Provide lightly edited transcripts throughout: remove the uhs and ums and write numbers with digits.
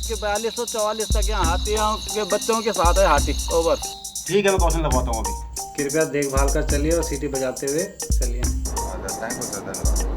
कि 4244 तक यहाँ हाथियों के बच्चों के साथ है हाथी। ओवर। ठीक है, मैं कौशल लगवाता हूँ अभी। कृपया देखभाल कर चलिए और सीटी बजाते हुए चलिए। थैंक यू सर, धन्यवाद।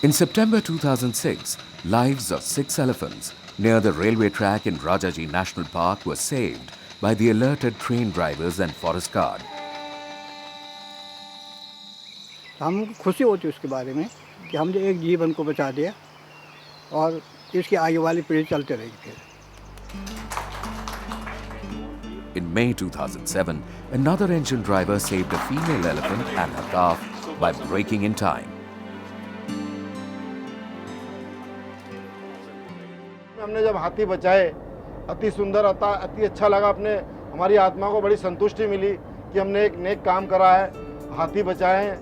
In September 2006, lives of 6 elephants near the railway track in Rajaji National Park were saved by the alerted train drivers and forest guard. हमको खुशी होती है उसके बारे में कि हमने एक जीवन को बचा दिया और इसकी आगे वाली पीढ़ी चलते रहेगी फिर। In May 2007, another engine driver saved a female elephant and her calf by braking in time. हमने जब हाथी बचाए, अति सुंदर, अति अच्छा लगा। अपने हमारी आत्मा को बड़ी संतुष्टि मिली कि हमने एक नेक काम करा है, हाथी बचाए हैं।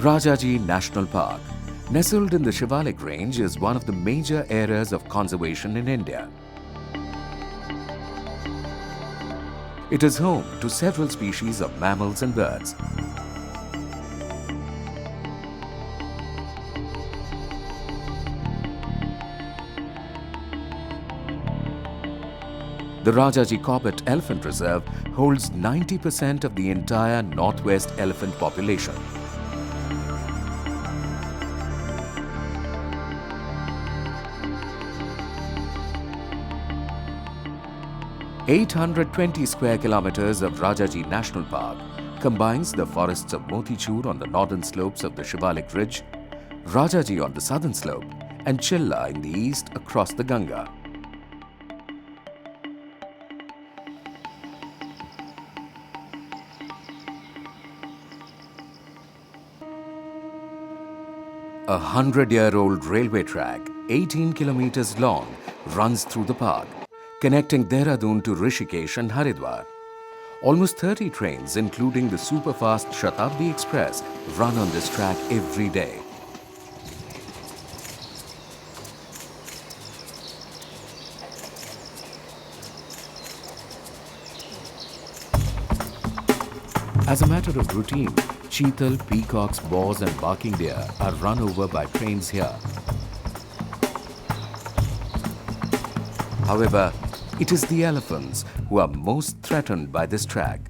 Rajaji National Park, nestled in the Shivalik range, is one of the major areas of conservation in India. It is home to several species of mammals and birds. The Rajaji Corbett Elephant Reserve holds 90% of the entire northwest elephant population. (820 square kilometers of Rajaji National Park combines the forests of Motichur on the northern slopes of the Shivalik Ridge, Rajaji on the southern slope, and Chilla in the east across the Ganga. A 100-year-old railway track, 18 kilometers long, runs through the park, connecting Dehradun to Rishikesh and Haridwar. Almost 30 trains, including the super-fast Shatabdi Express, run on this track every day. As a matter of routine, cheetal, peacocks, boars and barking deer are run over by trains here. However, it is the elephants who are most threatened by this track.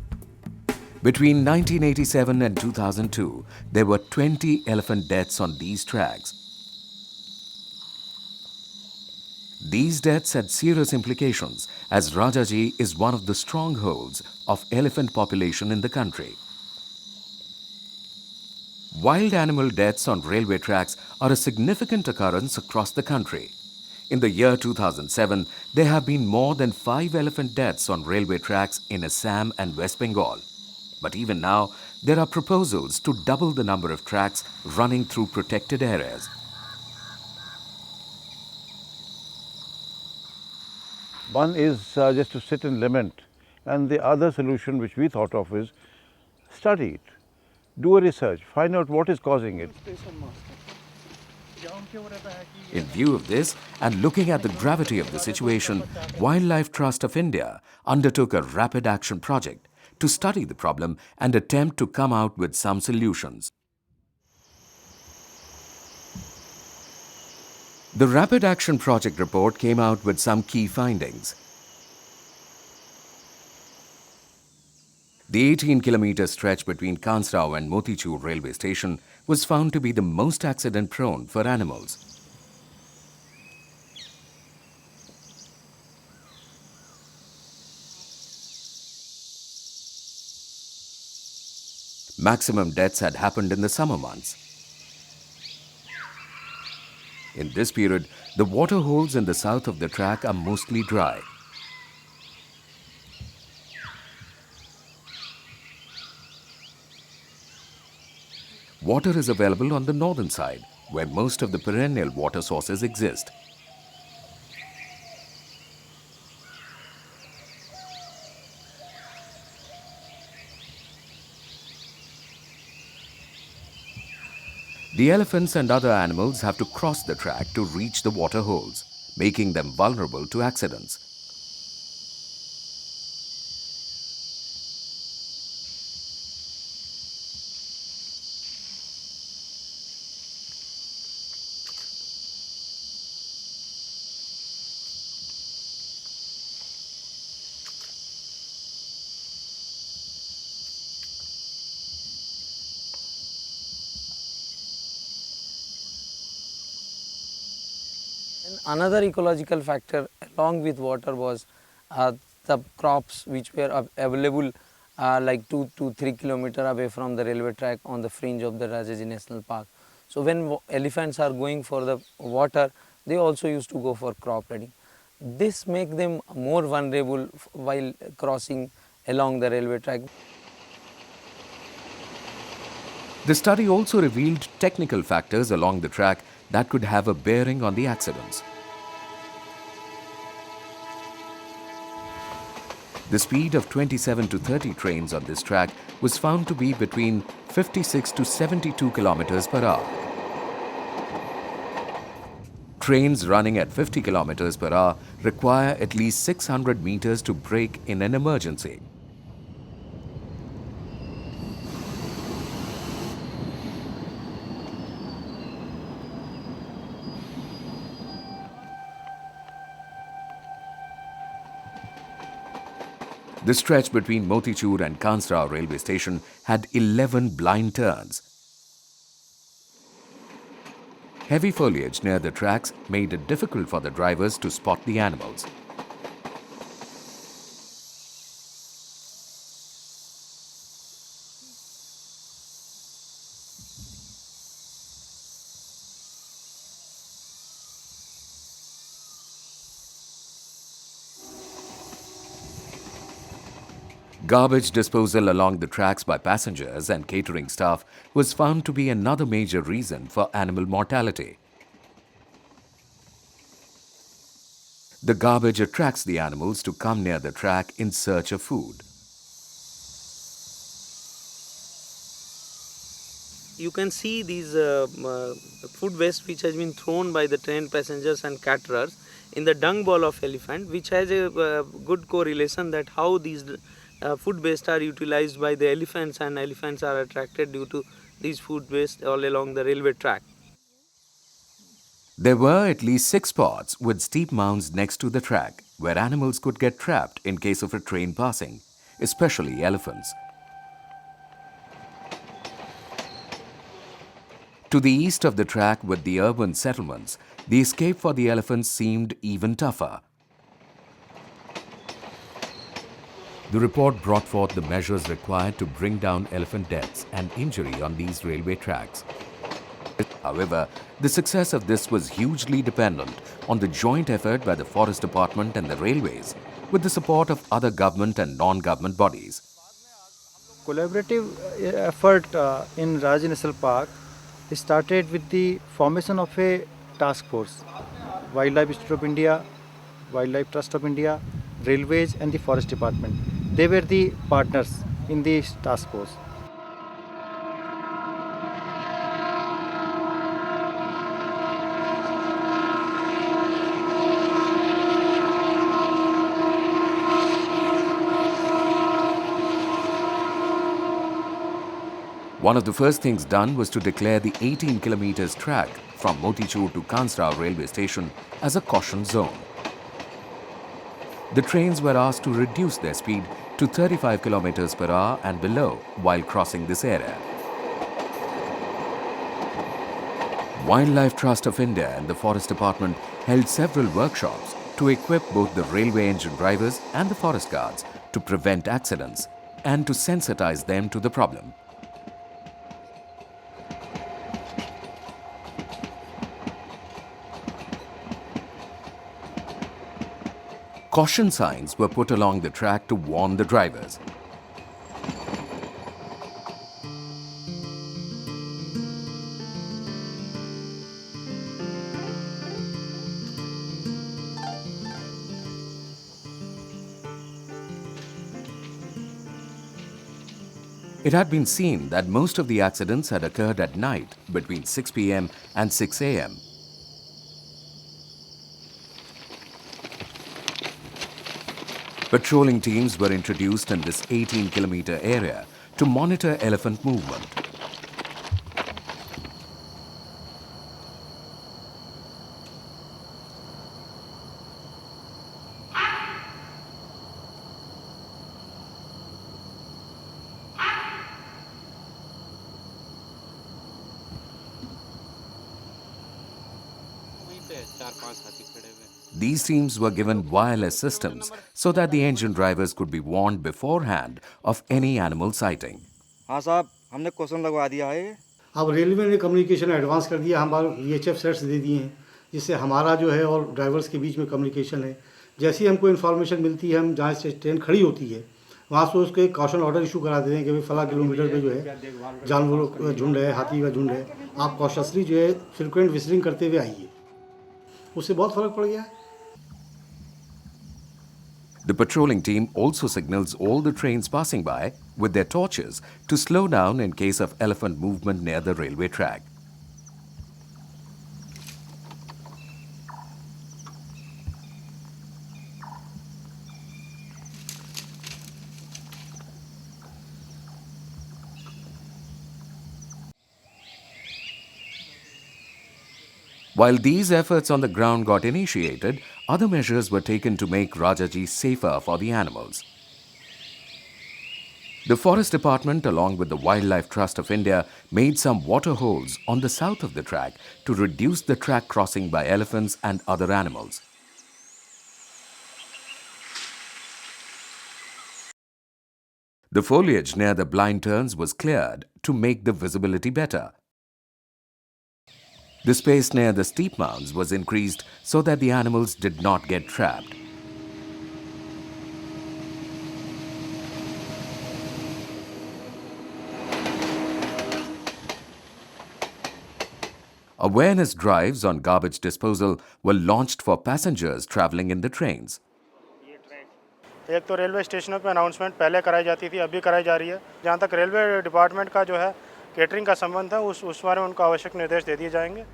Between 1987 and 2002, there were 20 elephant deaths on these tracks. These deaths had serious implications as Rajaji is one of the strongholds of elephant population in the country. Wild animal deaths on railway tracks are a significant occurrence across the country. In the year 2007, there have been more than 5 elephant deaths on railway tracks in Assam and West Bengal. But even now, there are proposals to double the number of tracks running through protected areas. One is just to sit and lament, and the other solution which we thought of is study it, do a research, find out what is causing it. In view of this, and looking at the gravity of the situation, Wildlife Trust of India undertook a rapid action project to study the problem and attempt to come out with some solutions. The Rapid Action Project report came out with some key findings. The 18-kilometer stretch between Kansrao and Motichur railway station was found to be the most accident-prone for animals. Maximum deaths had happened in the summer months. In this period, the water holes in the south of the track are mostly dry. Water is available on the northern side, where most of the perennial water sources exist. The elephants and other animals have to cross the track to reach the water holes, making them vulnerable to accidents. And another ecological factor along with water was the crops which were available like 2 to 3 kilometers away from the railway track on the fringe of the Rajaji National Park. So when elephants are going for the water, they also used to go for crop raiding. This makes them more vulnerable while crossing along the railway track. The study also revealed technical factors along the track that could have a bearing on the accidents. The speed of 27 to 30 trains on this track was found to be between 56 to 72 kilometers per hour. Trains running at 50 kilometers per hour require at least 600 meters to brake in an emergency. The stretch between Motichur and Kansrao railway station had 11 blind turns. Heavy foliage near the tracks made it difficult for the drivers to spot the animals. Garbage disposal along the tracks by passengers and catering staff was found to be another major reason for animal mortality. The garbage attracts the animals to come near the track in search of food. You can see these food waste which has been thrown by the train passengers and caterers in the dung ball of elephant, which has a good correlation that how these food waste are utilized by the elephants, and elephants are attracted due to these food waste all along the railway track. There were at least 6 spots with steep mounds next to the track where animals could get trapped in case of a train passing, especially elephants. To the east of the track with the urban settlements, the escape for the elephants seemed even tougher. The report brought forth the measures required to bring down elephant deaths and injury on these railway tracks. However, the success of this was hugely dependent on the joint effort by the Forest Department and the railways, with the support of other government and non-government bodies. Collaborative effort in Rajaji National Park started with the formation of a task force. Wildlife Institute of India, Wildlife Trust of India, Railways and the Forest Department. They were the partners in this task force. One of the first things done was to declare the 18 kilometers track from Motichur to Kansra railway station as a caution zone. The trains were asked to reduce their speed to 35 kilometers per hour and below while crossing this area. Wildlife Trust of India and the Forest Department held several workshops to equip both the railway engine drivers and the forest guards to prevent accidents and to sensitize them to the problem. Caution signs were put along the track to warn the drivers. It had been seen that most of the accidents had occurred at night between 6 p.m. and 6 a.m. Patrolling teams were introduced in this 18-kilometer area to monitor elephant movement. These teams were given wireless systems so that the engine drivers could be warned beforehand of any animal sighting. हाँ साहब, हमने question लगवा दिया है। अब railway ने communication advance कर दिया, हमारे VHF सेट्स दे दिए हैं जिससे हमारा जो है और ड्राइवर्स के बीच में कम्युनिकेशन है। जैसे ही हमको इन्फॉर्मेशन मिलती है, हम जहाँ से ट्रेन खड़ी होती है वहाँ से उसको एक कॉशन ऑर्डर इशू करा देते हैं कि भाई फला किलोमीटर पे जो है जानवरों का झुंड है, हाथी का झुंड है, आप कॉशियसली जो है फ्रिक्वेंट विजिटिंग करते हुए आइए। उससे बहुत फ़र्क पड़ गया है। The patrolling team also signals all the trains passing by with their torches to slow down in case of elephant movement near the railway track. While these efforts on the ground got initiated, other measures were taken to make Rajaji safer for the animals. The Forest Department, along with the Wildlife Trust of India, made some water holes on the south of the track to reduce the track crossing by elephants and other animals. The foliage near the blind turns was cleared to make the visibility better. The space near the steep mounds was increased so that the animals did not get trapped. Awareness drives on garbage disposal were launched for passengers traveling in the trains. एक तो railway स्टेशनों पे announcement पहले कराई जाती थी, अभी कराई जा रही है। जहाँ तक रेलवे डिपार्टमेंट का जो है केटरिंग का संबंध है, उस बारे में उनको आवश्यक निर्देश दे दिए जाएंगे।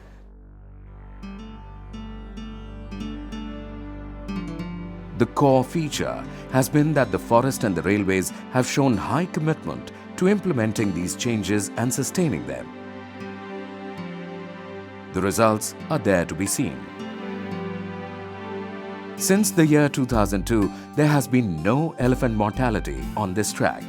The core feature has been that the forest and the railways have shown high commitment to implementing these changes and sustaining them. The results are there to be seen. Since the year 2002, there has been no elephant mortality on this track.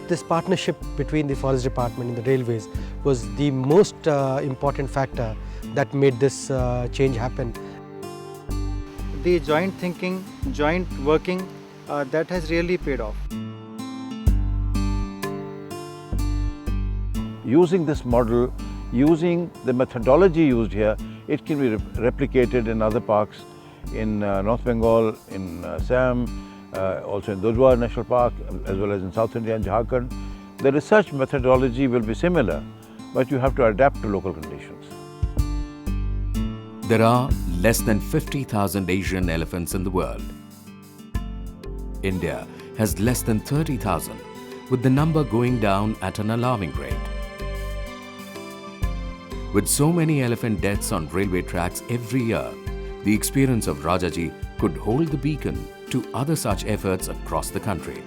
This partnership between the Forest Department and the railways was the most important factor that made this change happen. The joint thinking, joint working, that has really paid off. Using this model, using the methodology used here, it can be replicated in other parks in North Bengal, in Assam, also in Rajaji National Park, as well as in South India and Jharkhand. The research methodology will be similar, but you have to adapt to local conditions. There are less than 50,000 Asian elephants in the world. India has less than 30,000, with the number going down at an alarming rate. With so many elephant deaths on railway tracks every year, the experience of Rajaji could hold the beacon to other such efforts across the country.